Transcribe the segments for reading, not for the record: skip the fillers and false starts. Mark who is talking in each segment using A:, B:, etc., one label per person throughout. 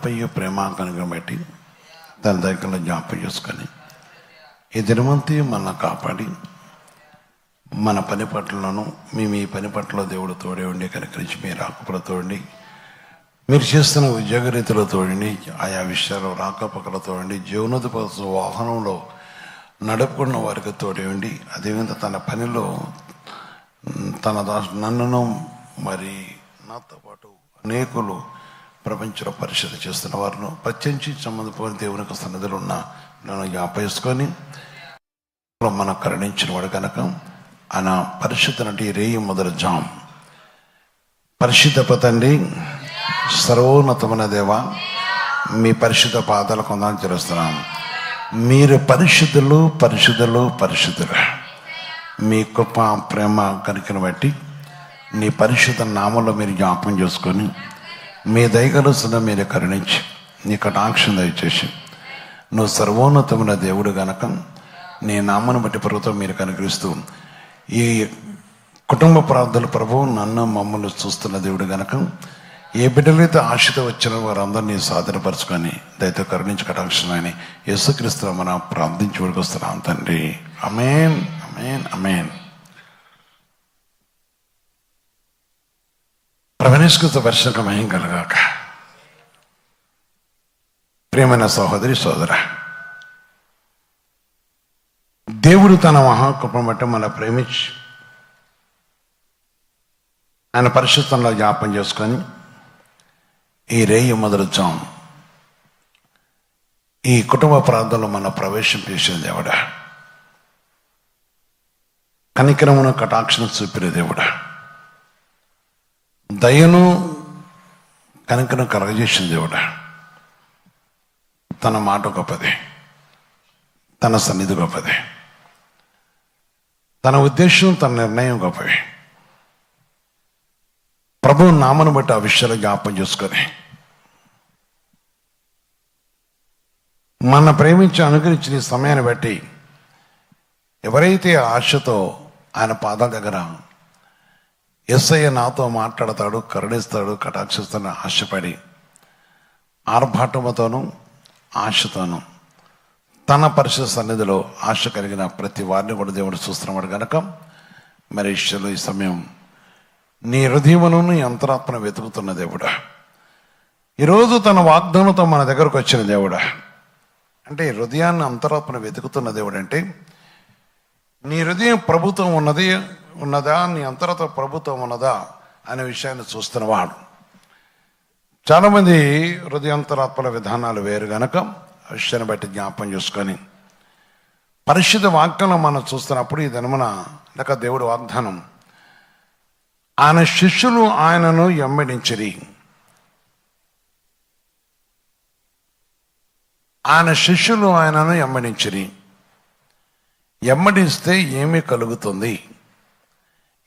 A: మనపై ప్రేమ కనుక బట్టి తన దగ్గర జ్ఞాపకం చేసుకొని ఈ దినమంతి మన కాపాడి మన పని పట్లను మేము ఈ పని పట్ల దేవుడు తోడే ఉండి కనుకరించి మీరు రాకపోతే ఉండి మీరు చేస్తున్న ఉద్యోగ రీతిలో తోడండి, ఆయా విషయాలు రాకపోకలతో ఉండి జీవనోధి వాహనంలో నడుపుకున్న వారికి తోడేయండి. అదేవిధంగా తన పనిలో నన్ను మరి నాతో పాటు అనేకులు ప్రపంచంలో పరిశుద్ధి చేస్తున్న వారిను ప్రత్యేకించి సంబంధపోయిన దేవునికి సన్నిధిలో ఉన్న నన్ను జ్ఞాపేసుకొని మనం కరుణించిన వాడు కనుక ఆయన పరిశుద్ధ నటి రేయి మొదలు జాం పరిశుద్ధ తండ్రి సర్వోన్నతమైన దేవ మీ పరిశుద్ధ పాదాలు కొందాన్ని చేస్తున్నాం. మీరు పరిశుద్ధులు పరిశుద్ధులు పరిశుద్ధులు. మీ కృప ప్రేమ కనికను బట్టి నీ పరిశుద్ధ నామంలో మీరు జ్ఞాపకం చేసుకొని మీ దయగలుస్తున్న మీరు కరుణించి నీ కటాక్షం దయచేసి నువ్వు సర్వోన్నతమైన దేవుడు గనక నీ నామాన్ని బట్టి ప్రభుత్వం మీరు కనుకరిస్తూ ఈ కుటుంబ ప్రార్థనలు ప్రభువు నన్ను మమ్మల్ని చూస్తున్న దేవుడు గనక ఏ బిడ్డలైతే ఆశతో వచ్చిన వారందరినీ సాధనపరచుకొని దయతో కరుణించి కటాక్షణని యేసుక్రీస్తు మనం ప్రార్థించి వస్తున్నాం తండ్రి. ఆమేన్ ఆమేన్ ఆమేన్. ప్రభునేసుకృత వర్షక మహిమ కలగాక. ప్రియమైన సహోదరి సోదర, దేవుడు తన మహాకృపను బట్టి మన ప్రేమించి ఆయన పరిశుద్ధంలో జ్ఞాపం చేసుకొని ఈ రేయి మొదలుచాం ఈ కుటుంబ ప్రాంతంలో మన ప్రవేశం చేసిన దేవుడా, కనికరమును కటాక్షను చూపిన దేవుడా, దయను కనికను కలగజేసిన దేవుడా, తన మాట గొప్పదే, తన సన్నిధి గొప్పదే, తన ఉద్దేశం తన నిర్ణయం గొప్పవి. ప్రభు నామను బట్టి ఆ విషయాలు జ్ఞాపం చేసుకొని మన ప్రేమించి అనుగ్రహించిన ఈ సమయాన్ని బట్టి ఎవరైతే ఆశతో ఆయన పాదాల దగ్గర యేసయ్య నాతో మాట్లాడతాడు, కరుణిస్తాడు, కటాక్షిస్తాడు ఆశపడి ఆర్భాటముతోనూ ఆశతోనూ తన పరిశుద్ధ సన్నిధిలో ఆశ కలిగిన ప్రతి వారిని కూడా దేవుడు చూస్తున్నాడు కనుక మరి ఈ సమయం నీ హృదయమును నీ అంతరాత్మను వెతుకుతున్న దేవుడా, ఈరోజు తన వాగ్దానంతో మన దగ్గరకు వచ్చిన దేవుడా, అంటే హృదయాన్ని అంతరాత్మను వెతుకుతున్న దేవుడు అంటే నీ హృదయం ప్రభుత్వం ఉన్నదా, నీ అంతరాత్మ ప్రభుత్వం ఉన్నదా అనే విషయాన్ని చూస్తున్నవాడు. చాలామంది హృదయాంతరాత్మల విధానాలు వేరు గనక ఆ విషయాన్ని బట్టి జ్ఞాపం చేసుకొని పరిశుద్ధ వాక్యంలో మనం చూస్తున్నప్పుడు ఈ దినమున లేక దేవుడి వాగ్దానం, ఆయన శిష్యులు ఆయనను వెంబడించిరి. ఆయన శిష్యులు ఆయనను వెంబడించిరి. వెంబడిస్తే ఏమి కలుగుతుంది,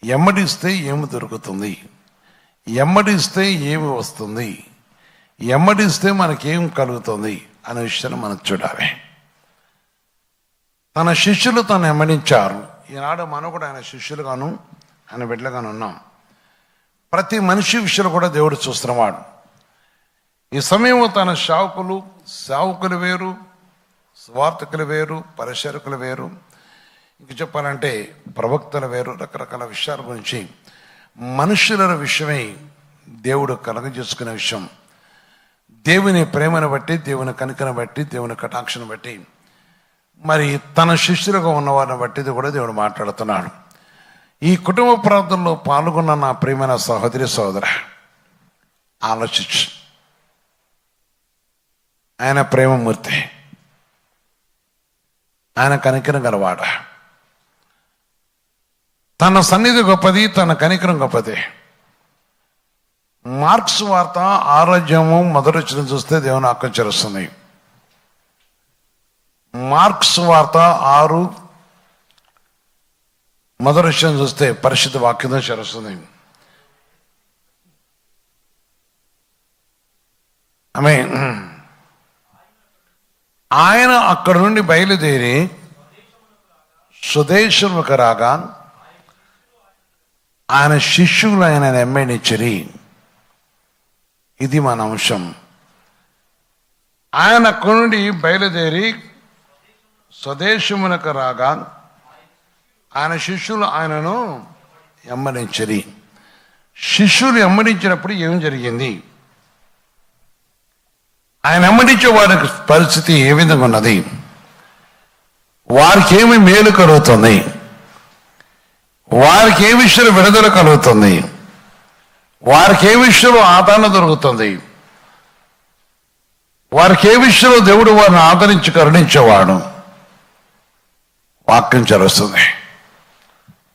A: వెంబడిస్తే ఏమి దొరుకుతుంది, వెంబడిస్తే ఏమి వస్తుంది, వెంబడిస్తే మనకేం కలుగుతుంది అనే విషయాన్ని మనం చూడాలి. తన శిష్యులు తను వెంబడించారు. ఈనాడు మనం కూడా ఆయన శిష్యులుగాను ఆయన బిడ్డలుగాను ఉన్నాం. ప్రతి మనిషి విషయంలో కూడా దేవుడు చూస్తున్నవాడు. ఈ సమయం తన సేవకులు వేరు, స్వార్థకులు వేరు, పరిచారకులు వేరు, ఇంక చెప్పాలంటే ప్రవక్తలు వేరు, రకరకాల విషయాల గురించి మనుషుల విషయమై దేవుడు కలగజేసుకునే విషయం, దేవుని ప్రేమను బట్టి, దేవుని కనికను బట్టి, దేవుని కటాక్షను బట్టి, మరి తన శిష్యులుగా ఉన్నవారిని బట్టి కూడా దేవుడు మాట్లాడుతున్నాడు. ఈ కుటుంబ ప్రాంతంలో పాల్గొన్న నా ప్రియమైన సహోదరి సోదర, ఆలోచించు. ఆయన ప్రేమమూర్తి, ఆయన కనికరం గలవాడ, తన సన్నిధి గొప్పది, తన కనికరం గొప్పది. మార్క్స్ వార్త 6వ అధ్యాయం మొదటి వచనం చూస్తే దేవుని వాక్యం చెరుస్తుంది. మార్క్స్ వార్త 6 మొదటి వచనం చూస్తే పరిశుద్ధ వాక్యం చెరుస్తుంది. ఆమేన్. ఆయన అక్కడి నుండి బయలుదేరి స్వదేశములకు రాగా ఆయన శిష్యులు ఆయన వెంబడించిరి. ఇది మన అంశం. ఆయన అక్కడి నుండి బయలుదేరి స్వదేశమునకు రాగా ఆయన శిష్యులు ఆయనను వెంబడించిరి. శిష్యులు వెంబడించినప్పుడు ఏం జరిగింది? ఆయన వెంబడించే వారి పరిస్థితి ఏ విధంగా ఉన్నది? వారికి ఏమి మేలు కలుగుతుంది? వారికి ఏ విషయంలో విడుదల కలుగుతుంది? వారికి ఏ విషయంలో ఆదరణ దొరుకుతుంది? వారికి ఏ విషయంలో దేవుడు వారిని ఆదరించి కరుణించేవాడు? వాక్యం చరుస్తుంది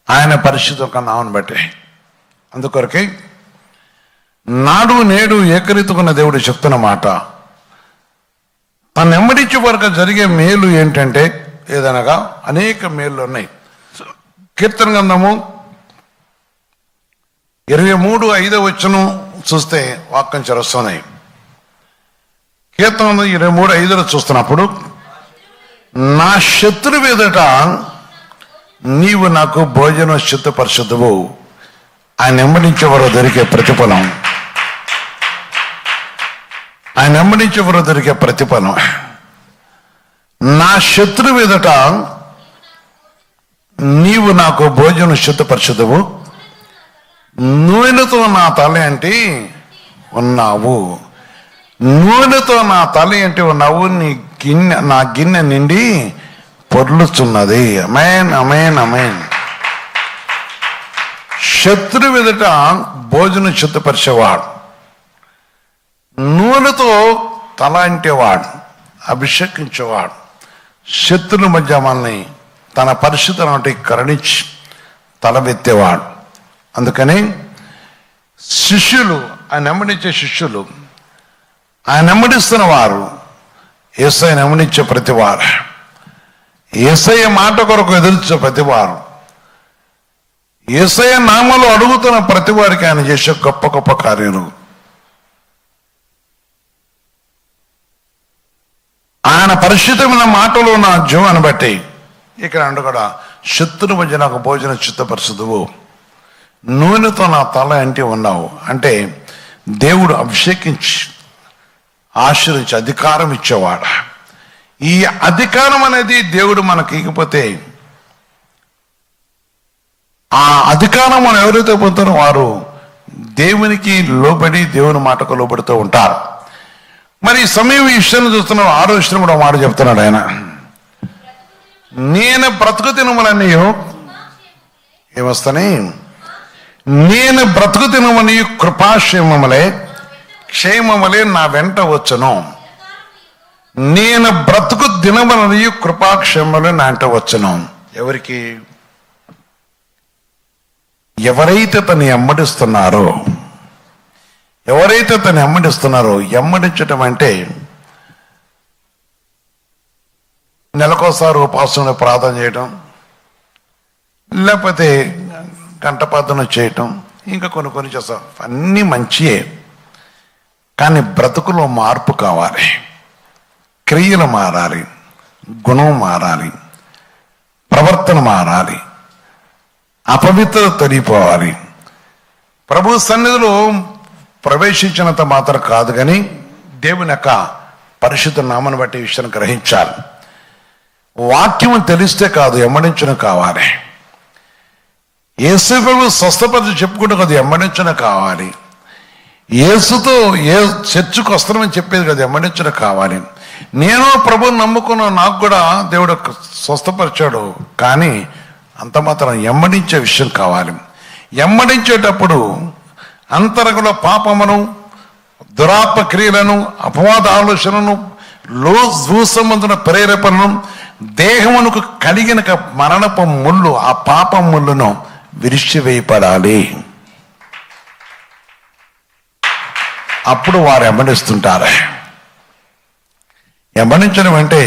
A: ఆయన పరిశుద్ధ ఒక నామను బట్టి. అందుకొరకే నాడు నేడు ఏకరీతుకున్న దేవుడు చెప్తున్న మాట, తను వెంబడించే వరకు జరిగే మేలు ఏంటంటే ఏదనగా అనేక మేళ్ళు ఉన్నాయి. కీర్తన గ్రంథము 23:5 చూస్తే వాక్యం చరుస్తున్నాయి. కీర్తన 23:5 చూస్తున్నప్పుడు, నా శత్రువు ఎదుట నీవు నాకు భోజనం సిద్ధపరచుదువు. ఆయన వెంబడించే వరకు దొరికే ప్రతిఫలం, ఆయన వెంబడించే వరకు దొరికే ప్రతిఫలం. నా శత్రువు ఎదుట నీవు నాకు భోజనం సిద్ధపరచుదువు, నూనెతో నా తల అంటే ఉన్నావు. నూనెతో నా తల అంటే ఉన్నావు. నా గిన్నె నిండి పొర్లుచున్నది. అమేన్, అమేన్, అమేన్. శత్రువు ఎదుట భోజనం సిద్ధపరిచేవాడు, నూనెతో తల అంటేవాడు, అభిషేకించేవాడు, శత్రుల మధ్య మనల్ని తన పరిశుద్ధి కరుణించి తలవెత్తేవాడు. అందుకని శిష్యులు, ఆయన వెంబడించే శిష్యులు, ఆయన వెంబడిస్తున్న వారు, యేసయ్యను వెంబడించే ప్రతివారు, యేసయ్య మాట కొరకు ఎదుర్చే ప్రతివారు, యేసయ్య నామలో అడుగుతున్న ప్రతి వారికి ఆయన చేసే గొప్ప గొప్ప కార్యాలు, ఆయన పరిశుద్ధమైన మాటలు నా జీవాన్ని బట్టి ఇక్కడ అంటూ కూడా శత్రు మధ్య నాకు భోజనం చిత్తపరచుదువు, నూనెతో నా తల అంటే ఉన్నావు. అంటే దేవుడు అభిషేకించి ఆశీర్వించి అధికారం ఇచ్చేవాడు. ఈ అధికారం అనేది దేవుడు మనకి ఇకపోతే ఆ అధికారం మనం ఎవరైతే పొందుతారో వారు దేవునికి లోబడి దేవుని మాటకు లోబడుతూ ఉంటారు. మరి ఈ సమయం ఈ విషయాన్ని చూస్తున్నాడు. 6వ విషయం కూడా మాట చెప్తున్నాడు ఆయన, నేను బ్రతుకు తినమని ఏమొస్తాని, నేను బ్రతుకు తినమని కృపాక్షేమములే క్షేమములే నా వెంట వచ్చును. నేను బ్రతుకు దినమని కృపాక్షేమములే నా వెంట వచ్చును. ఎవరికి? ఎవరైతే తను ఎమ్మడిస్తున్నారో, ఎవరైతే తను ఎమ్మడిస్తున్నారో. ఎమ్మడించటం అంటే నెలకోసారి ఉపాసన ప్రార్థన చేయటం, లేకపోతే కంఠపార్థన చేయటం, ఇంకా కొన్ని చేస్తాం. అన్నీ మంచియే, కానీ బ్రతుకులో మార్పు కావాలి, క్రియలు మారాలి, గుణం మారాలి, ప్రవర్తన మారాలి, అపవిత్రత తొలగిపోవాలి. ప్రభు సన్నిధిలో ప్రవేశించినంత మాత్రం కాదు, కానీ దేవుని యొక్క పరిశుద్ధ నామను బట్టి విషయాన్ని గ్రహించాలి. వాక్యం తెలిస్తే కాదు, ఎమ్మడించడం కావాలి. యేసు ప్రభు స్వస్థపరిచి చెప్పుకుంటే కాదు, ఎమ్మడించడం కావాలి. యేసుతో చర్చకు వస్తామని చెప్పేది కదా, ఎమ్మడించడం కావాలి. నేను ప్రభుని నమ్ముకున్న, నాకు కూడా దేవుడు స్వస్థపరిచాడు, కానీ అంత మాత్రం ఎమ్మడించే విషయం కావాలి. ఎమ్మడించేటప్పుడు అంతరంగంలో పాపమును, దురాత్మ క్రియలను, అపవాద ఆలోచనను, సంబంధమైన ప్రేరేపణను, దేహమునకు కలిగిన మరణపు ముళ్ళు, ఆ పాప ముళ్ళను విరిచివేయపడాలి. అప్పుడు వారు ఎమ్మడిస్తుంటారు. ఎమ్మడించడం అంటే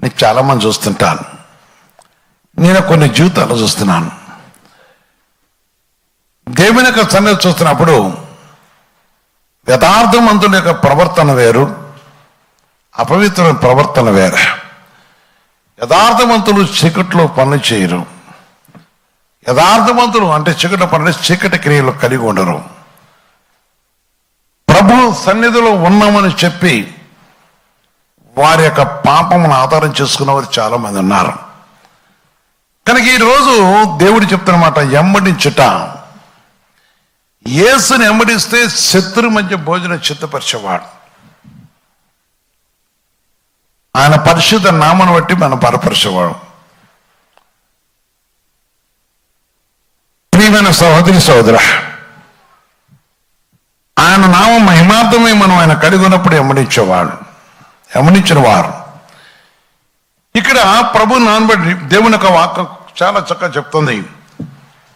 A: నేను చాలామంది చూస్తుంటాను, నేను కొన్ని జీవితాలు చూస్తున్నాను. దేవుని యొక్క సన్నిధి చూస్తున్నప్పుడు యథార్థవంతుల యొక్క ప్రవర్తన వేరు, అపవిత్ర ప్రవర్తన వేరు. యథార్థవంతులు చీకట్లో పనులు చేయరు. యథార్థవంతులు అంటే చీకటి పనులు, చీకటి క్రియలు కలిగి ఉండరు. ప్రభు సన్నిధిలో ఉన్నామని చెప్పి వారి యొక్క పాపమును ఆధారం చేసుకున్న వారు చాలా మంది ఉన్నారు. కనుక ఈరోజు దేవుడు చెప్తున్నమాట, ఎమ్మడించుట. యేసుని ఎమ్మడిస్తే శత్రు మధ్య భోజనం చిత్తపరిచేవాడు. ఆయన పరిశుద్ధ నామను బట్టి మనం బలపరిచేవాడు. ప్రియమైన సహోదరి సహోదర, ఆయన నామం మహిమార్థమై మనం ఆయన కలిగి ఉన్నప్పుడు ఎమ్మడించిన వారు. ఇక్కడ ప్రభు నానబడి దేవుని యొక్క వాక్యం చాలా చక్కగా చెప్తుంది.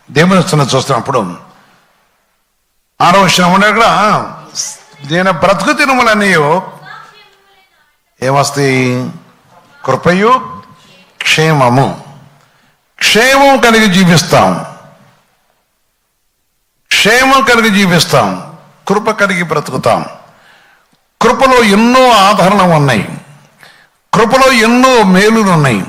A: దేవుని చూస్తున్నప్పుడు 6వ వచనం అక్కడ, నేను బ్రతుకు తిరుమలన్నీ ఏమస్తాయి? కృపయు క్షేమము. క్షేమం కలిగి జీవిస్తాం, కృప కలిగి బ్రతుకుతాం. కృపలో ఎన్నో ఆదరణలు ఉన్నాయి, కృపలో ఎన్నో మేలులు ఉన్నాయి.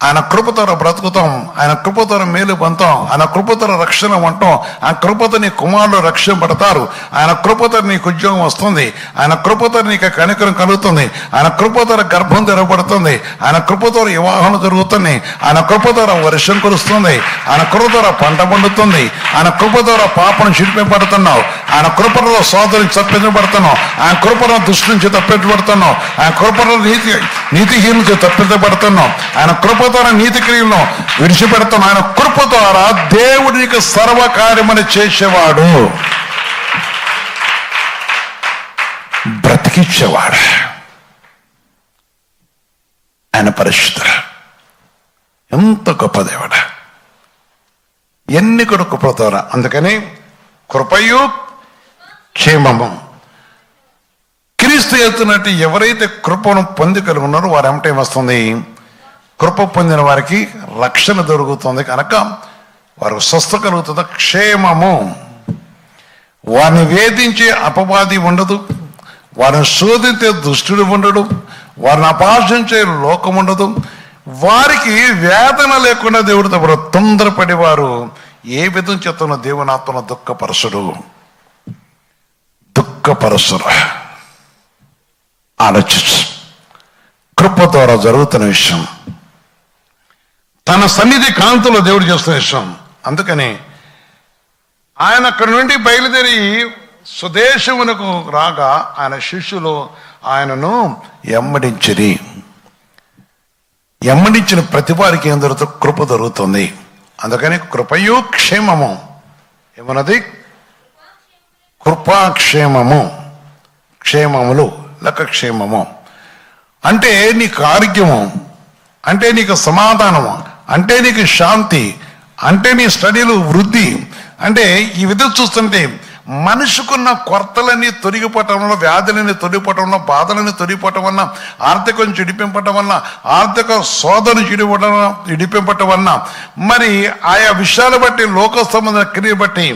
A: ఆయన కృపతో బ్రతుకుతాం, ఆయన కృపతో మేలు పొందుతాం, ఆయన కృపతో రక్షణ ఉంటాం, ఆయన కృపతో నీ కుమారులు రక్షణ పడతారు, ఆయన కృపతో నీకు ఉద్యోగం వస్తుంది, ఆయన కృపతో నీకు కనికరం కలుగుతుంది, ఆయన కృపతో గర్భం తెరవబడుతుంది, ఆయన కృపతో వివాహం జరుగుతుంది, ఆయన కృపతో వర్షం కురుస్తుంది, ఆయన కృపతో పంట పండుతుంది, ఆయన కృపతో పాపను చిడిపింపబడుతున్నావు, ఆయన కృపలో సోదరుని తప్పించబడుతున్నావు, ఆయన కృపలో దుష్టి నుంచి తప్పించబడుతున్నావు, ఆయన కృపలో నీతిహీన నుంచి తప్పించబడుతున్నావు, ఆయన కృప నీతి క్రియలను విడిచిపెడతాం. ఆయన కృప ద్వారా దేవుడు నీకు సర్వకార్యమని చేసేవాడు, బ్రతికించేవాడు. ఆయన పరిశుద్ధుడు. ఎంత గొప్ప దేవుడు! ఎన్ని కృప ద్వారా. అందుకని కృపయు క్షేమము. క్రీస్తు ఎత్తునట్టు ఎవరైతే కృపను పొంది కలిగి ఉన్నారో వారు ఏమిటేం వస్తుంది? కృప పొందిన వారికి రక్షణ దొరుకుతుంది. కనుక వారికి స్వస్థ కలుగుతుంది, క్షేమము. వారిని వేధించే అపవాది ఉండదు, వారిని శోధించే దుష్టుడు ఉండడు, వారిని అపహాసించే లోకం ఉండదు. వారికి వేదన లేకుండా దేవుడితో తొందరపడి వారు ఏ విధం చేస్తున్న దేవుని ఆత్మను దుఃఖపరచుడు. ఆలోచించు. కృప ద్వారా జరుగుతున్న విషయం, తన సన్నిధి కాంతిలో దేవుడు చేస్తున్న విషయం. అందుకని ఆయన అక్కడి నుండి బయలుదేరి స్వదేశమునకు రాగా ఆయన శిష్యులు ఆయనను ఎమ్మడించిన ప్రతి వారికి ఏం దొరుకుతుంది? కృప దొరుకుతుంది. అందుకని కృపయు క్షేమము. ఏమన్నది? కృపాక్షేమము. క్షేమములు లెక్క క్షేమము అంటే నీకు ఆరోగ్యము, అంటే నీకు సమాధానము, అంటే నీకు శాంతి, అంటే నీ స్టడీలు వృద్ధి. అంటే ఈ విధంగా చూస్తుంటే మనిషికున్న కొరతలన్నీ తొలగిపోవటం వల్ల, వ్యాధులని తొలగిపోవటం వల్ల, బాధలని తొలగిపోవటం వల్ల, ఆర్థికం చెడిపింపటం వల్ల, ఆర్థిక శోధన చెడిపింపటం వల్ల, మరి ఆయా విషయాలు బట్టి, లోక సంబంధ క్రియ బట్టి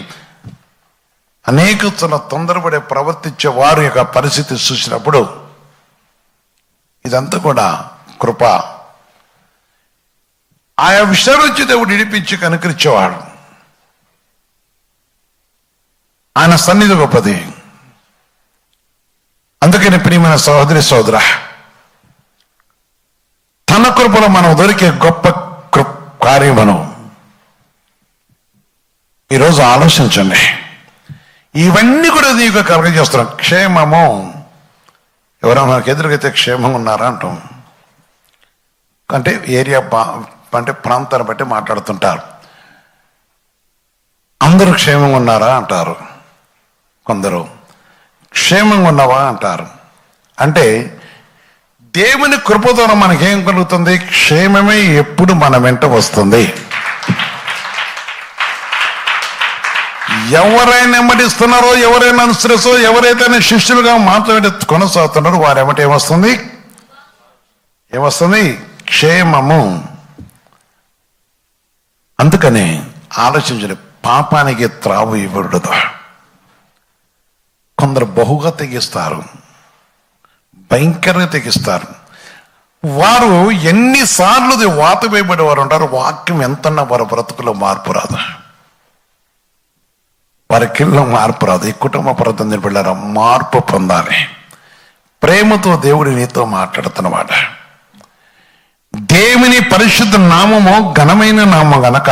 A: అనేక తొందరపడే ప్రవర్తించే వారి యొక్క పరిస్థితి చూసినప్పుడు ఇదంతా కూడా కృప. ఆయా విషయాల నుంచి దేవుడు ఇడిపించి కనుకరించేవాడు. ఆయన సన్నిధి గొప్పది. అందుకని ప్రియమైన సహోదరి సహోదర, తన కృపలో మనం దొరికే గొప్ప కార్యమును ఈరోజు ఆలోచించండి. ఇవన్నీ కూడా నీకు కలగజేస్తున్నాం. క్షేమము. ఎవరైనా మనకు ఎదురుగైతే క్షేమం ఉన్నారా అంటాం. అంటే ఏరియా అంటే ప్రాంతాన్ని బట్టి మాట్లాడుతుంటారు. అందరూ క్షేమంగా ఉన్నారా అంటారు, కొందరు క్షేమంగా ఉన్నావా అంటారు. అంటే దేవుని కృప ద్వారా మనకేం కలుగుతుంది? క్షేమమే ఎప్పుడు మన వెంట వస్తుంది. ఎవరైనా నెమ్మదిస్తున్నారో, ఎవరైనా అనుసరిస్తూ, ఎవరైతే శిష్యులుగా మాట్లాడి కొనసాగుతున్నారో వారేమిటి ఏమొస్తుంది? క్షేమము. అందుకనే ఆలోచించండి, పాపానికి త్రావు ఇవ్వడదు. కొందరు బహుగా తెగిస్తారు, భయంకరంగా తెగిస్తారు. వారు ఎన్నిసార్లు వాత వేయబడి వారు ఉంటారు. వాక్యం ఎంతన్నా వారి బ్రతుకులో మార్పు రాదు, వారి కిల్లో మార్పు రాదు. ఈ కుటుంబ ప్రాంతం పిల్లరా, మార్పు పొందాలి. ప్రేమతో దేవుడు నీతో మాట్లాడుతున్నమాట. దేవుని పరిశుద్ధ నామము ఘనమైన నామం గనక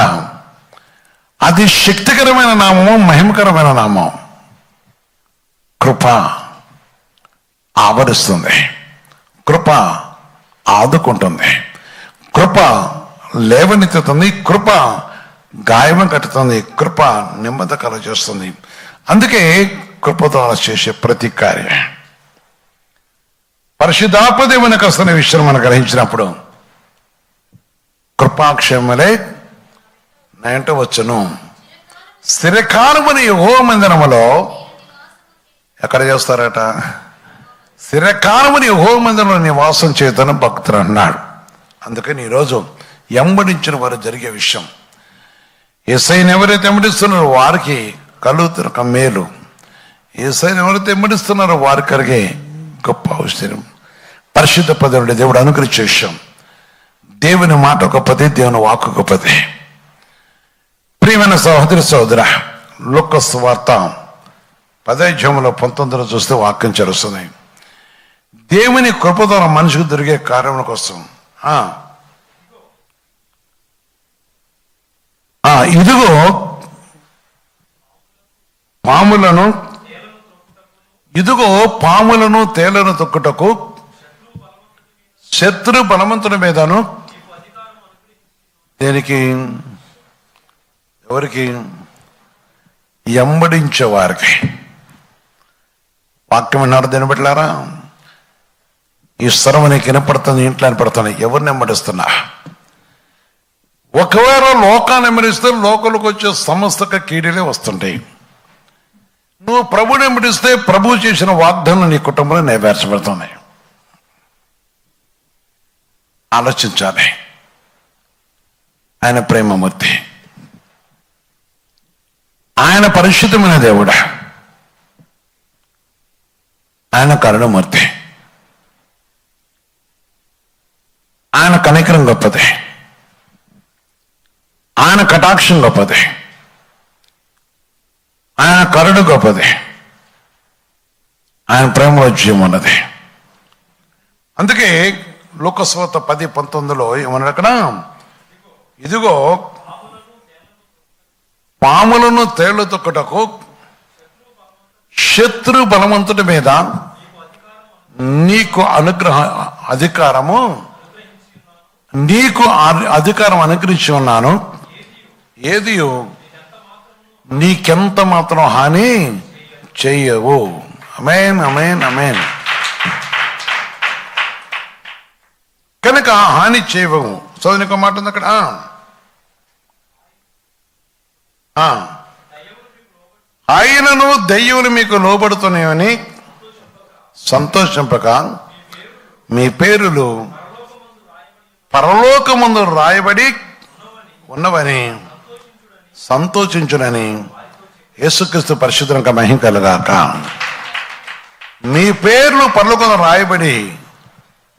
A: అది శక్తికరమైన నామము, మహిమకరమైన నామం. కృప ఆవరిస్తుంది, కృప ఆదుకుంటుంది, కృప లేవనెత్తుతుంది, కృప గాయం కట్టుతుంది, కృప నెమ్మది కలుగజేస్తుంది. అందుకే కృపతో చేసే ప్రతి కార్యం పరిశుద్ధాత్మదేవునికి వస్తున్న విషయం మనం గ్రహించినప్పుడు కృపాక్షేమలే నేంట వచ్చును. స్థిరకాలమని యెహోవా మందిరములో ఎక్కడ చేస్తారట? స్థిరకాలమని యెహోవా మందిరంలో నివాసం చేతను భక్తులు అన్నాడు. అందుకని ఈరోజు ఎంబడించిన వారు జరిగే విషయం, యేసయ్యను ఎవరైతే వెంబడిస్తున్నారో వారికి కలుగుతున్న మేలు, యేసయ్యను ఎవరైతే వెంబడిస్తున్నారో వారికి కలిగే గొప్ప ఔషధం, పరిశుద్ధ పదవుడి దేవుడు అనుగ్రహించే విషయం. దేవుని మాట గొప్పది, దేవుని వాక్కు గొప్పది. ప్రియమైన సహోదరి సహోదర, లూకా సువార్త 10:19 చూస్తే వాక్యం చరుస్తుంది. దేవుని కృప ద్వారా మనిషికి దొరికే కార్యముల కోసం ఇదిగో పాములను తేళ్లను తొక్కుటకు శత్రు బలవంతుల మీదను. దేనికి? ఎవరికి? ఎంబడించే వారికి. వాక్యం విన్నారు దేని పెట్టారా? ఈ స్వరం నీకు వినపడుతుంది, ఇంట్లో వినపడుతుంది. ఎవరిని వెంబడిస్తున్నా? ఒకవేళ లోకాన్ని వెంబడిస్తే లోకలకు వచ్చే సమస్త కీడులే వస్తుంటాయి. నువ్వు ప్రభుని వెంబడిస్తే ప్రభు చేసిన వాగ్దానం నీ కుటుంబంలో నెరవేర్చబడుతున్నాయి. ఆలోచించాలి. ఆయన ప్రేమమూర్తి, ఆయన పరిశుద్ధమైన దేవుడు, ఆయన కరుణమూర్తి, ఆయన కనికరం గొప్పది, ఆయన కటాక్షం గొప్పది, ఆయన కరుణ గొప్పది, ఆయన ప్రేమలో జీవం ఉన్నది. అందుకే లూకా సువార్త 10:19 ఏమన్నాడు అక్కడ? ఇదిగో పాములను తేళ్లు తొక్కుటకు శత్రు బలవంతుడి మీద నీకు అధికారం అనుగ్రహించి ఉన్నాను. ఏది నీకెంత మాత్రం హాని చెయ్యవు. అమేన్, అమేన్, అమేన్. కనుక హాని చేయవు. చదువునికో మాట ఉంది అక్కడ. ఆయనను దయ్యములు మీకు లోబడుతున్నాయని సంతోషింపక మీ పేరులు పరలోకమందు రాయబడి ఉన్నవని సంతోషించునని యేసుక్రీస్తు పరిశుద్ధంగా మహిమ కలుగాక. మీ పేర్లు పరలోకంలో రాయబడి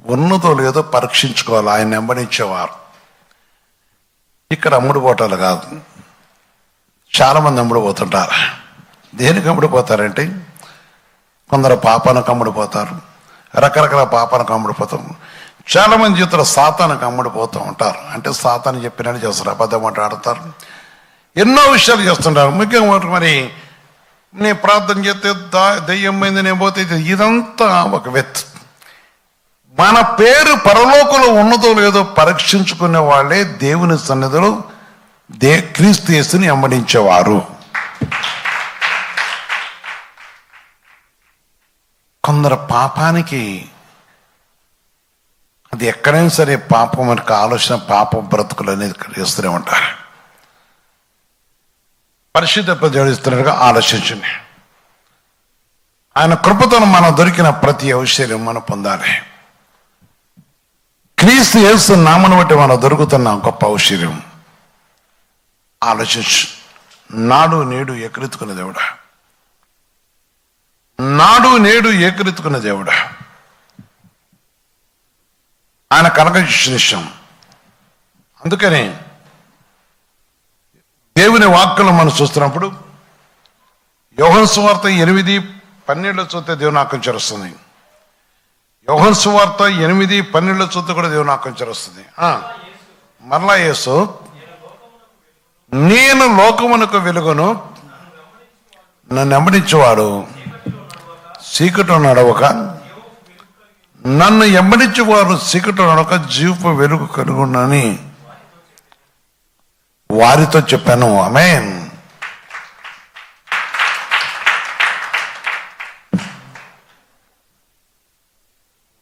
A: ఉన్నదో లేదో పరీక్షించుకోవాలి. ఆయన వెంబడించేవారు. ఇక్కడ అమ్ముడుపోటాలు కాదు. చాలా మంది అమ్ముడుపోతుంటారు. దేనికి అమ్ముడుపోతారంటే కొందరు పాపానికి అమ్ముడుపోతారు, రకరకాల పాపానికి అమ్ముడుపోతారు. చాలా మంది జీవితంలో సాతానికి అమ్ముడుపోతూ ఉంటారు. అంటే సాతాను చెప్పినట్టు చేస్తారు, అబద్ధం మాట్లాడతారు, ఎన్నో విషయాలు చేస్తుంటారు. ముఖ్యంగా మరి నేను ప్రార్థన చేస్తే దెయ్యం పోయింది, నేను పోతే ఇదంతా ఒక వ్యక్తి. మన పేరు పరలోకంలో ఉన్నదో లేదో పరీక్షించుకునే వాళ్ళే దేవుని సన్నిధిలో క్రీస్తు యేసుని వెంబడించేవారు. కొందరు పాపానికి, అది ఎక్కడైనా సరే పాపం మనకు ఆలోచన, పాపం బ్రతుకులు అనేది చేస్తూనే ఉంటారు. పరిశుద్ధ జోడిస్తున్నట్టుగా ఆలోచించండి. ఆయన కృపతో మనం దొరికిన ప్రతి ఔషధ్యం మనం పొందాలి. క్రీస్తు యేసు నామను బట్టి మనం దొరుకుతున్న గొప్ప ఔషధ్యం ఆలోచించు. నాడు నేడు ఏకరీతుకున్న దేవుడా, నాడు నేడు ఏకరీతుకున్న దేవుడా, ఆయన కనకనిష్టం. అందుకని దేవుని వాక్కులు మనం చూస్తున్నప్పుడు యోహాను సువార్త 8:12 చూస్తే దేవుని వాక్యం చరుస్తుంది. యోహాను సువార్త 8:12 చూస్తే కూడా దేవుని ఆజ్ఞ వస్తుంది. మరలా యేసు, నేను లోకమునకు వెలుగును, నన్ను వెంబడించేవాడు చీకటిలో నడవక, నన్ను వెంబడించేవారు చీకటిలో నడవక జీవపు వెలుగు కలుగునని వారితో చెప్పాను. ఆమేన్.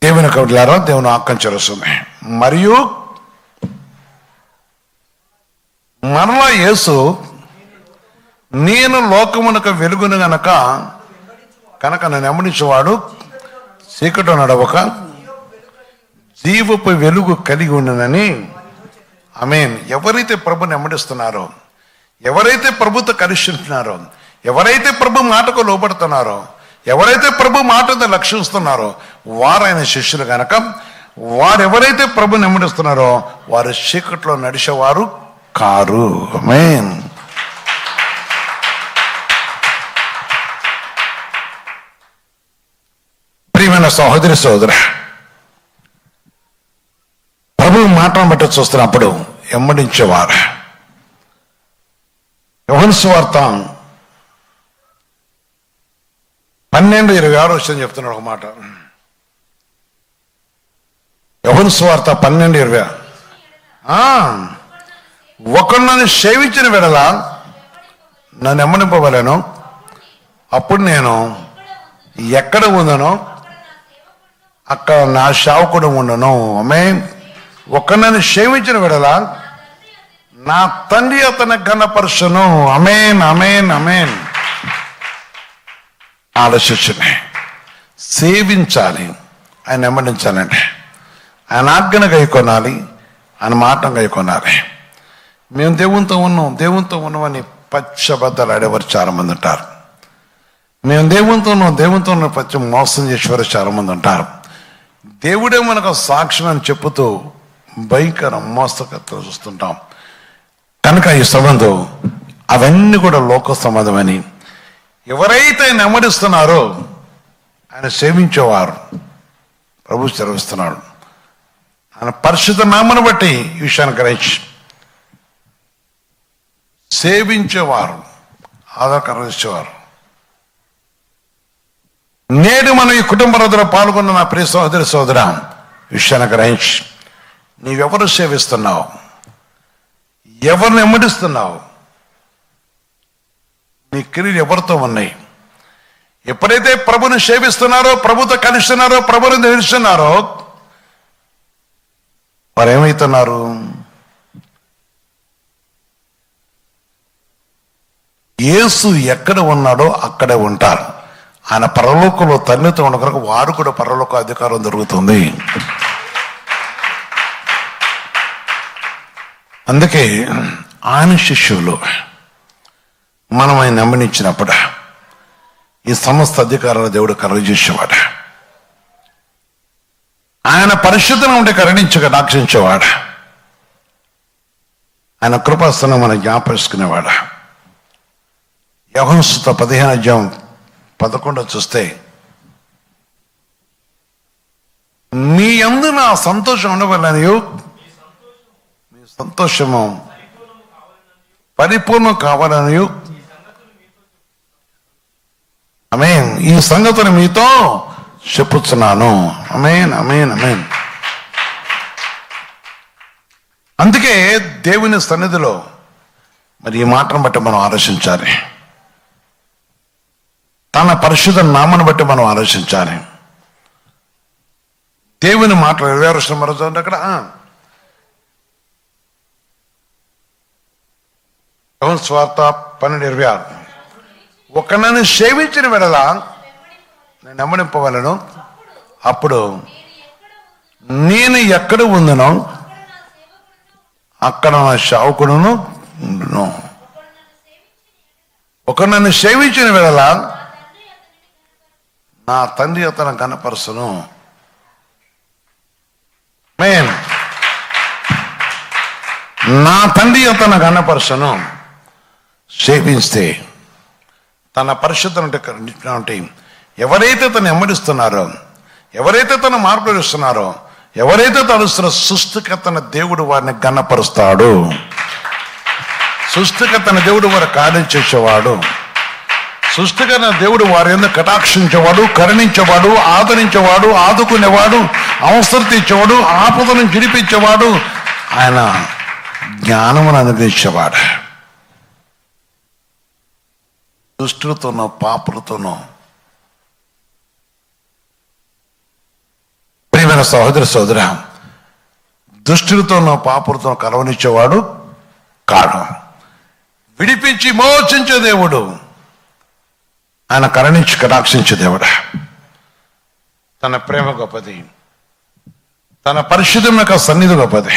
A: దేవుని కవిలారా, దేవుని ఆజ్ఞ వస్తుంది. మరియు మరలా యేసు, నేను లోకమునకు వెలుగును కనుక నన్ను వెంబడించేవాడు చీకటిలో నడవక జీవపు వెలుగు కలిగి ఉండనని. ఆమేన్. ఎవరైతే ప్రభుని వెంబడిస్తున్నారో, ఎవరైతే ప్రభుతో కలిసిస్తున్నారో, ఎవరైతే ప్రభు మాటకు లోబడుతున్నారో, ఎవరైతే ప్రభు మాటతో లక్షిస్తున్నారో వారు ఆయన శిష్యులు కనుక, వారెవరైతే ప్రభుని వెంబడిస్తున్నారో వారు చీకట్లో నడిచేవారు కారు. ఆమేన్. ప్రియమైన సహోదరి సహోదర, ప్రభు మాటను బట్టి చూస్తున్నప్పుడు వెంబడించేవారు. యోహాను సువార్త 12:26 చెప్తున్నాడు ఒక మాట. యోహాను సువార్త 12:20, ఒకడు నన్ను సేవించిన వెడల నన్ను వెంబడింపవలెను, అప్పుడు నేను ఎక్కడ ఉందనో అక్కడ నా సేవకుడు ఉండను. ఆమేన్. ఒక నన్ను సేవించిన వెడల నా తండ్రి అతని ఘనపరచును. ఆమేన్, ఆమేన్, ఆమేన్. ఆలోచించండి. సేవించాలి, ఆయన వెంబడించాలంటే ఆయన ఆజ్ఞను గైకొనాలి, ఆయన మాటను గైకొనాలి. మేము దేవునితో ఉన్నామని పచ్చబద్దలు ఆడేవారు చాలా మంది ఉంటారు. మేము దేవునితో ఉన్న పచ్చి మోసం చేసేవారు చాలా మంది ఉంటారు. దేవుడే మనకు సాక్ష్యం అని చెప్పుతూ భయంకర మోసకత్వం చూస్తుంటాం. కనుక ఈ సంబంధం అవన్నీ కూడా లోక సంబంధమని, ఎవరైతే నెమ్మదిస్తున్నారో ఆయన సేవించేవారు ప్రభు సెలవిస్తున్నాడు. ఆయన పరిశుద్ధ నామను బట్టి ఈ విషయాన్ని గ్రహించి సేవించేవారు, ఆధారకరించేవారు. నేడు మనం ఈ కుటుంబ రోజులో పాల్గొన్న నా ప్రియ సహోదరి సహోదరా, విషయాన్ని గ్రహించి నీవెవరు సేవిస్తున్నావు, ఎవరిని వెంబడిస్తున్నావు, నీ క్రియలు ఎవరితో ఉన్నాయి? ఎప్పుడైతే ప్రభుని సేవిస్తున్నారో, ప్రభుతో కలిస్తున్నారో, ప్రభుని తెలుస్తున్నారో వారు ఏమవుతున్నారు? యేసు ఎక్కడ ఉన్నాడో అక్కడే ఉంటారు. ఆయన పరలోకంలో తండ్రితో ఉన్న కనుక వారు కూడా పరలోక అధికారం జరుగుతుంది. అందుకే ఆయన శిష్యులు మనం ఆయన నమ్మనిచ్చినప్పుడు ఈ సమస్త అధికారాలు దేవుడు కలుగజేసేవాడు. ఆయన పరిశుద్ధం ఉంటే కరుణించగా దాక్షించేవాడు. ఆయన కృపాసనం మనం జ్ఞాపేసుకునేవాడు. యోహాను సువార్త 15:11 చూస్తే, మీ యందు నా సంతోషం ఉండవలనయు మీ సంతోషము పరిపూర్ణం కావాలనయు ఆమేన్ ఈ సంగతిని మీతో చెప్పుచున్నాను. ఆమేన్, ఆమేన్, ఆమేన్. అందుకే దేవుని సన్నిధిలో మరి ఈ మాటను బట్టి మనం ఆలోచించాలి. తన పరిశుద్ధ నామను బట్టి మనం ఆలోచించాలి. దేవుని మాటలు 26 మరో అక్కడ యోహాను సువార్త 12:26, ఒక నన్ను సేవించిన వెడల నేను వెంబడింపవలను, అప్పుడు నేను ఎక్కడ ఉందనో అక్కడ నా సేవకుడును ఉండును. ఒక నన్ను సేవించిన వెడల నా తండ్రి అతను ఘనపరచును. నా తండ్రి అతను ఘనపరచును. సేవిస్తే తన పరిశుద్ధం అంటే ఎవరైతే తను వెంబడిస్తున్నారో, ఎవరైతే తన మార్పులు ఇస్తున్నారో, ఎవరైతే తలుస్తున్న సృష్టికర్తన దేవుడు వారిని గణపరుస్తాడు. సృష్టికర్తన దేవుడు వారి కార్యం చేసేవాడు. సృష్టికర్త దేవుడు వారి ఎందుకు కటాక్షించేవాడు, కరుణించేవాడు, ఆదరించేవాడు, ఆదుకునేవాడు, అవసరం తీర్చేవాడు, ఆపదను జిడిపించేవాడు, ఆయన జ్ఞానమును అనుగ్రహించేవాడు. దుష్టులతోనో పాపులతోనో ప్రియమైన సహోదర సోదర, దుష్టులతోనో పాపులతోనో కలవనిచ్చేవాడు కాడు. విడిపించి మోచించే దేవుడు, ఆయన కరుణించి కటాక్షించే దేవుడు. తన ప్రేమ గొప్పది, తన పరిశుద్ధం యొక్క సన్నిధి గొప్పది.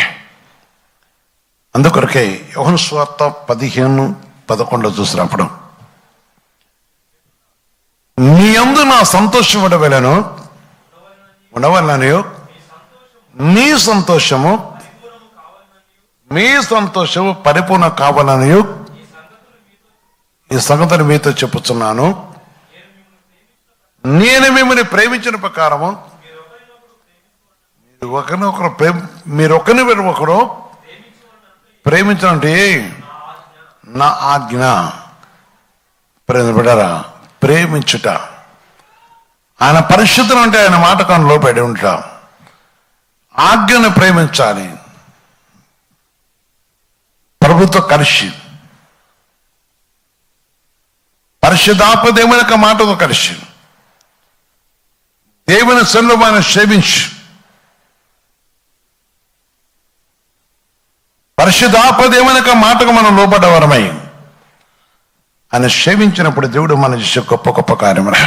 A: అందుకొరకే యోహాను సువార్త 15:11 చూసినప్పుడు, నీ యందు నా సంతోషం ఉండవలననియు మీ సంతోషము పరిపూర్ణ కావాలనియు ఈ సంగతిని మీతో చెప్పుచున్నాను. నేను మిమ్మల్ని ప్రేమించిన ప్రకారము మీరు ఒకరు ప్రేమించండి, నా ఆజ్ఞ. బిడ్డరా, ప్రేమించుట, ఆయన పరిశుద్ధం అంటే ఆయన మాట కాను లోపడి ఉంటా. ఆజ్ఞను ప్రేమించాలి, ప్రభుత్వ కలిసి పరిశుద్ధాత్మ దేవుని యొక్క మాటతో కలిసి దేవుని సన్నిధిలో మనం సేవించి, పరిశుద్ధాత్మ దేవుని యొక్క మాటకు మనం లోపడ్డవరమై ఆయన సేవించినప్పుడు దేవుడు మనం చేసే గొప్ప గొప్ప కార్యములు.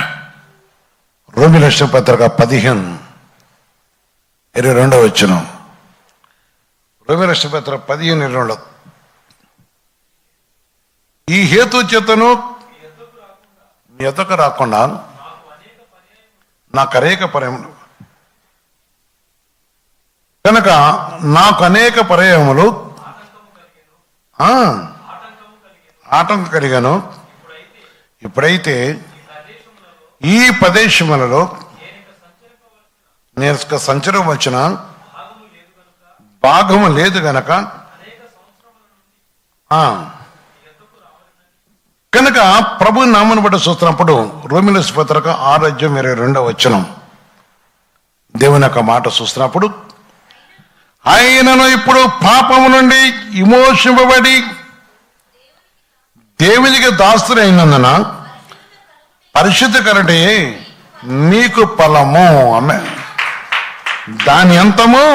A: రోమీయుల రాసిన పత్రిక 15:22. రోమీయుల రాసిన పత్రిక 15:22. ఈ హేతు చేతను మీ ఎద్దకు రాకుండా నాకు అనేక పర్యములు కనుక నాకు అనేక పర్యాయములు ఆటంకం కలిగాను. ఇప్పుడైతే ఈ ప్రదేశములలో నేను సంచరం వచ్చిన భాగము లేదు గనక కనుక ప్రభు నామను బట్టి చూస్తున్నప్పుడు రోమీయుల పత్రిక 6:22 దేవుని యొక్క మాట చూస్తున్నప్పుడు, ఆయనను ఇప్పుడు పాపము నుండి విమోచింపబడి దేవునికి దాసుడైనందున పరిశుద్ధకరటే మీకు ఫలము, దాని అంతము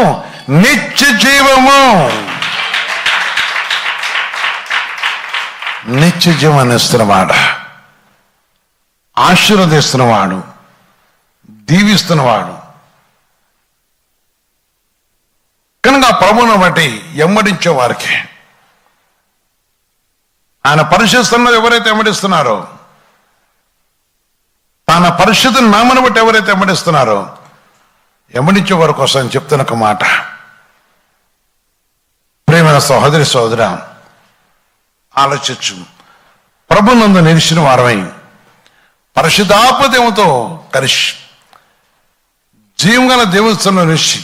A: నిత్య జీవము. నిత్య జీవాన్ని ఇస్తున్నవాడు, ఆశీర్వదిస్తున్నవాడు, దీవిస్తున్నవాడు. కనుక ప్రభువును బట్టి ఎమ్మడించే వారికి, ఆయన పరిశుద్ధులను ఎవరైతే ఎమ్మడిస్తున్నారో, తన పరిశుద్ధ నామను బట్టి ఎవరైతే ఎమ్మడిస్తున్నారో, ఎమ్మడించే వారి కోసం చెప్తున్న ఒక మాట. ప్రియమైన సహోదరి సహోదర, ఆలోచించు. ప్రభునందు నిలిచిన వారమై పరిశుద్ధాత్మతో కలిసి జీవంగల దేవునిలో నిలిచి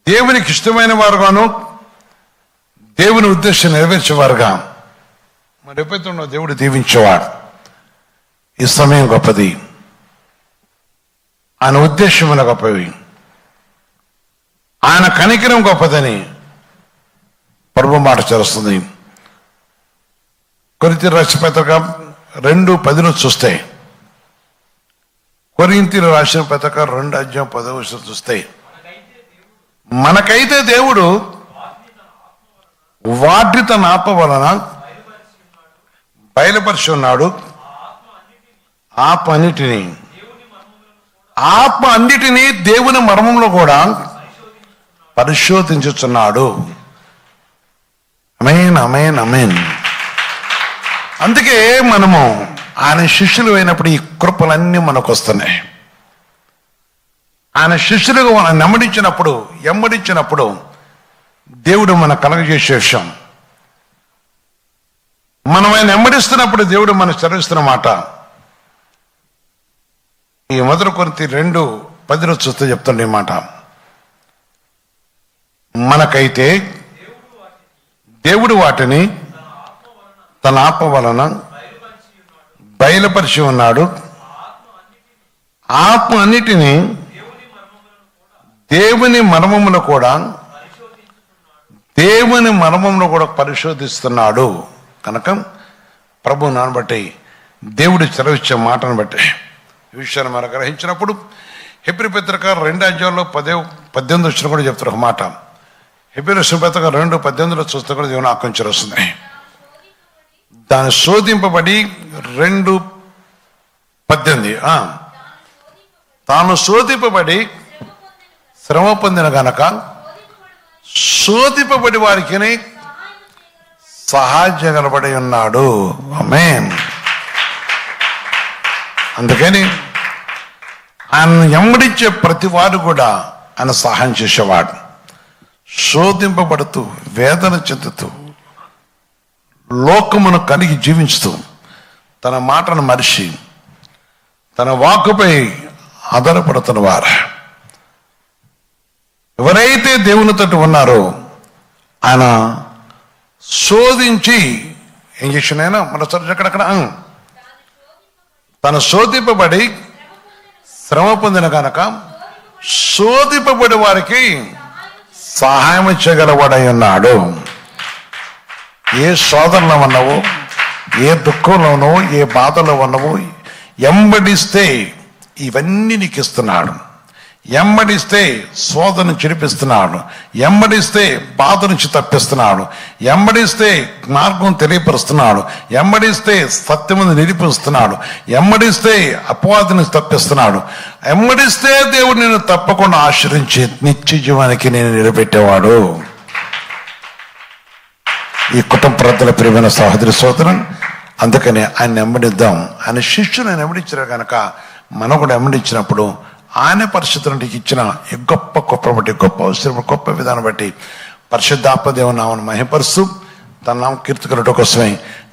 A: దేవునికి ఇష్టమైన వారుగాను దేవుని ఉద్దేశం నెరవేర్చేవారుగా మరి ఎప్పుడైతే దేవుడు దీవించేవాడు. ఈ సమయం గొప్పది, ఆయన ఉద్దేశమున గొప్పవి, ఆయన కనికరం గొప్పదని ప్రభు మాట చేస్తుంది. కొరింథీయులకు రాసిన పత్రిక 2:10 చూస్తే, కొరింథీయులకు రాసిన పత్రిక 2:10 చూస్తే, మనకైతే దేవుడు వాటిని తన ఆత్మ వలన బయలుపరిచి ఉన్నాడు. ఆత్మ అన్నిటినీ దేవుని మర్మంలో కూడా పరిశోధించుచున్నాడు. అమేన్, అమేన్, అమేన్. అందుకే మనము ఆయన శిష్యులు అయినప్పుడు ఈ కృపలన్నీ మనకు వస్తున్నాయి. ఆయన శిష్యులుగా మనం ఎమ్మడించినప్పుడు దేవుడు మన కలగజేసే విషయం. మనం ఆయన ఎమ్మడిస్తున్నప్పుడు దేవుడు మన చదివిస్తున్న మాట. ఈ 1 కొరింథీ 2:10 చూస్తే చెప్తుండే మాట, మనకైతే దేవుడు వాటిని తన ఆత్మ వలన బయలుపరిచి ఉన్నాడు. ఆత్మ అన్నిటినీ దేవుని మర్మములు కూడా పరిశోధిస్తున్నాడు. కనుక ప్రభు నాన్న బట్టి, దేవుడు సెలవిచ్చే మాటను బట్టి ఈ విషయాన్ని మనం గ్రహించినప్పుడు హెబ్రీ పత్రిక 2:18 కూడా చెప్తారు ఒక మాట. హెబ్రీ పత్రిక 2:18 చూస్తే కూడా దేవుని ఆకాంక్షలు వస్తున్నాయి. దాన్ని శోధింపబడి 2:18 తాను శోధింపబడి శ్రమ పొందిన గనక శోధింపబడి వారికి సహాయం కనబడి ఉన్నాడు. ఆమేన్. అందుకని ఆయన ఎమ్మడించే ప్రతి వారు కూడా ఆయన సహాయం చేసేవాడు. శోధింపబడుతూ వేదన చెందుతూ లోకమును కలిగి జీవించుతూ తన మాటను మరిచి తన వాక్కుపై ఆధారపడుతున్న వారు ఎవరైతే దేవునితో ఉన్నారో ఆయన శోధించి ఏం చేసిన ఆయన మన అక్కడక్కడ తను శోధింపబడి శ్రమ పొందిన కనుక శోధింపబడి వారికి సహాయం చేయగలవాడై ఉన్నాడు. ఏ శోధనలో ఉన్నావో, ఏ దుఃఖంలోనో, ఏ బాధలో ఉన్నావో ఎంబడిస్తే ఇవన్నీ నీకు ఇస్తున్నాడు. ఎమ్మడిస్తే శోధన చిరిపిస్తున్నాడు. ఎమ్మడిస్తే బాధ నుంచి తప్పిస్తున్నాడు. ఎమ్మడిస్తే మార్గం తెలియపరుస్తున్నాడు. ఎమ్మడిస్తే సత్యమును నిరూపిస్తున్నాడు. ఎమ్మడిస్తే అపవాది నుంచి తప్పిస్తున్నాడు. ఎమ్మడిస్తే దేవుడు నేను తప్పకుండా ఆశ్రయించి నిత్య జీవానికి నేను నిలబెట్టేవాడు. ఈ కుటుంబ ప్రాంతాల ప్రియమైన సహోదరి సోదరం, అందుకని ఆయన వెంబడిద్దాం. ఆయన శిష్యుని ఆయన వెంబడించారు కనుక మనం కూడా వెంబడించినప్పుడు ఆయన పరిస్థితులను ఇచ్చిన గొప్ప బట్టి, గొప్ప అవసరం, గొప్ప విధానం బట్టి పరిశుద్ధాత్మ దేవుని నామను మహిమపరుస్తూ తన నామ కీర్తికలట కోసమే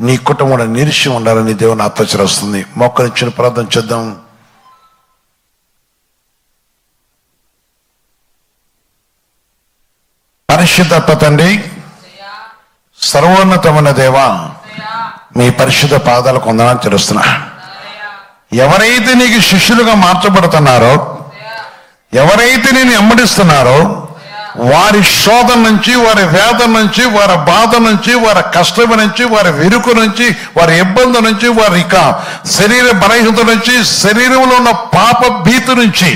A: నీ కుటుంబంలో నిరీక్ష ఉండాలని దేవుని ఆత్మచర వస్తుంది. మోకరించిన ప్రార్థన చేద్దాం. పరిశుద్ధ తండ్రి, సర్వోన్నతమైన దేవా, మీ పరిశుద్ధ పాదాలకు వందనాలు చెల్లిస్తున్నా. ఎవరైతే నీకు శిష్యులుగా మార్చబడుతున్నారో, ఎవరైతే నేను వెంబడిస్తున్నారో వారి శోధన నుంచి, వారి వేదన నుంచి, వారి బాధ నుంచి, వారి కష్టం నుంచి, వారి విరుకు నుంచి, వారి ఇబ్బంది నుంచి, వారి శరీర బలహీనత నుంచి, శరీరంలో ఉన్న పాప భీతి నుంచి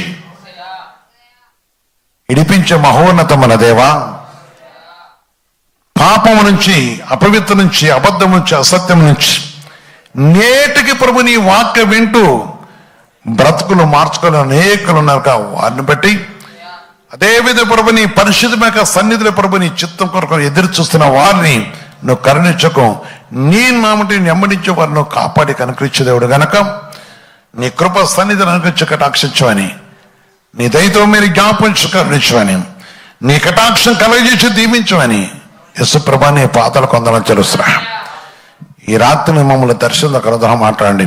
A: ఇడిపించే మహోన్నతమైన దేవా, పాపం నుంచి, అపవిత్ర నుంచి, అబద్ధం నుంచి, అసత్యం నుంచి నేటికి ప్రభు నీ వాక్యం వింటూ బ్రతుకులు మార్చుకుని అనేకులు ఉన్నారు. వారిని బట్టి అదేవిధంగా ప్రభు నీ పరిశుద్ధమైన సన్నిధిలో ప్రభు నీ చిత్తం కొరకు ఎదురు చూస్తున్న వారిని నువ్వు కరుణించకు. నీ నామటి నెమ్మడించే వారిని నువ్వు కాపాడి కనుకరించే దేవుడు గనక నీ కృప సన్నిధిని అనుకరించి కటాక్షించమని, నీ దయతో మీరు జ్ఞాపించు కరుణించమని, నీ కటాక్షం కలగజేసి దీవించమని యేసుప్రభా నీ పాదాలకు వందనాలు చెల్లిస్తున్నా. ఈ రాత్రిని మమ్మల్ని దర్శనం కలదహ మాట్లాడండి.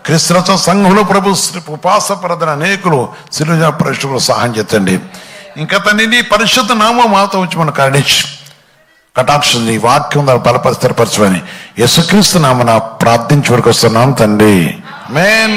A: క్రీస్తు సంఘంలో ప్రభు ఉపాస ప్రదన అనేకులు శిలువ పరిశుభ్రులు సహాయం చేతండి. ఇంకా తండ్రి నీ పరిశుద్ధ నామం మాతో వచ్చి మనం కరుణించి కటాక్షం నీ వాక్యం బలపరి స్థిరపరచమని యేసుక్రీస్తు నామమున ప్రార్థించి వరకు వస్తున్నాం తండ్రి. ఆమేన్.